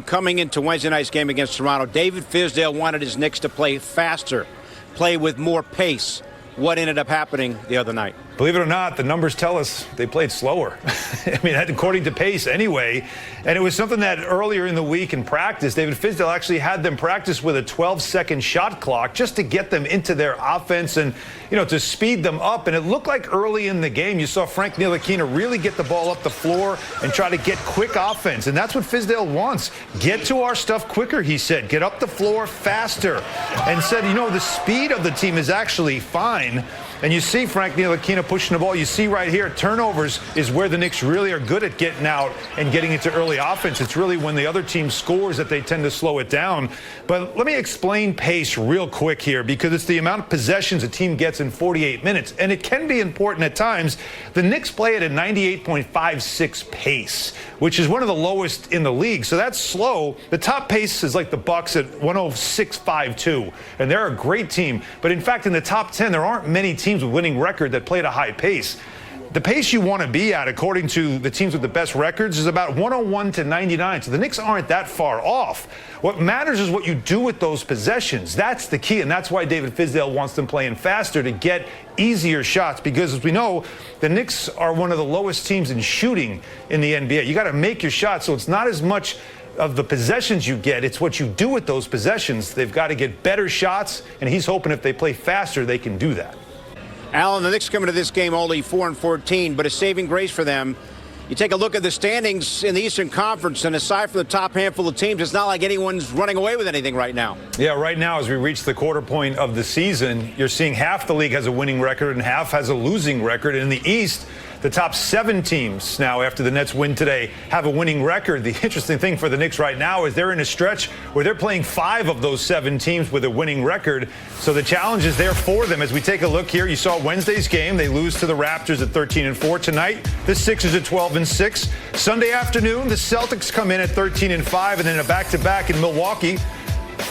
Coming into Wednesday night's game against Toronto, David Fizdale wanted his Knicks to play faster, play with more pace. What ended up happening the other night? Believe it or not, the numbers tell us they played slower. I mean, according to pace anyway. And it was something that earlier in the week in practice, David Fizdale actually had them practice with a 12-second shot clock just to get them into their offense and, to speed them up. And it looked like early in the game, you saw Frank Ntilikina really get the ball up the floor and try to get quick offense. And that's what Fizdale wants. Get to our stuff quicker, he said. Get up the floor faster. And said, the speed of the team is actually fine. And you see Frank Ntilikina pushing the ball. You see right here, turnovers is where the Knicks really are good at getting out and getting into early offense. It's really when the other team scores that they tend to slow it down. But let me explain pace real quick here, because it's the amount of possessions a team gets in 48 minutes. And it can be important at times. The Knicks play at a 98.56 pace, which is one of the lowest in the league. So that's slow. The top pace is like the Bucks at 106.52. And they're a great team. But in fact, in the top 10, there aren't many teams with winning record that play at a high pace. The pace you want to be at, according to the teams with the best records, is about 101 to 99. So the Knicks aren't that far off. What matters is what you do with those possessions. That's the key, and that's why David Fizdale wants them playing faster to get easier shots, because as we know, the Knicks are one of the lowest teams in shooting in the NBA. You got to make your shots, so it's not as much of the possessions you get, it's what you do with those possessions. They've got to get better shots, and he's hoping if they play faster, they can do that. Alan, the Knicks coming to this game only 4-14, but a saving grace for them. You take a look at the standings in the Eastern Conference, and aside from the top handful of teams, it's not like anyone's running away with anything right now. Yeah, right now, as we reach the quarter point of the season, you're seeing half the league has a winning record and half has a losing record. In the East, the top 7 teams now, after the Nets win today, have a winning record. The interesting thing for the Knicks right now is they're in a stretch where they're playing 5 of those 7 teams with a winning record. So the challenge is there for them. As we take a look here, you saw Wednesday's game. They lose to the Raptors at 13-4. Tonight, the Sixers at 12-6. Sunday afternoon, the Celtics come in at 13-5, and then a back-to-back in Milwaukee.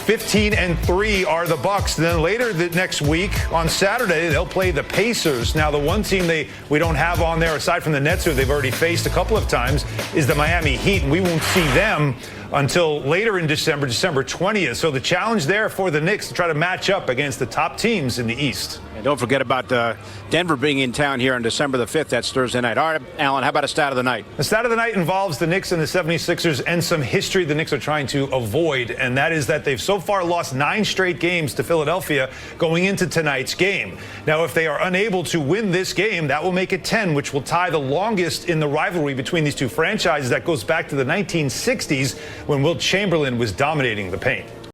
15-3 are the Bucks. Then later the next week on Saturday, they'll play the Pacers. Now, the one team we don't have on there, aside from the Nets, who they've already faced a couple of times, is the Miami Heat, and we won't see them until later in December 20th. So the challenge there for the Knicks to try to match up against the top teams in the East. And don't forget about Denver being in town here on December the 5th. That's Thursday night. All right, Alan, how about a stat of the night? The stat of the night involves the Knicks and the 76ers and some history the Knicks are trying to avoid, and that is that they've so far lost 9 straight games to Philadelphia going into tonight's game. Now, if they are unable to win this game, that will make it 10, which will tie the longest in the rivalry between these two franchises. That goes back to the 1960s when Wilt Chamberlain was dominating the paint.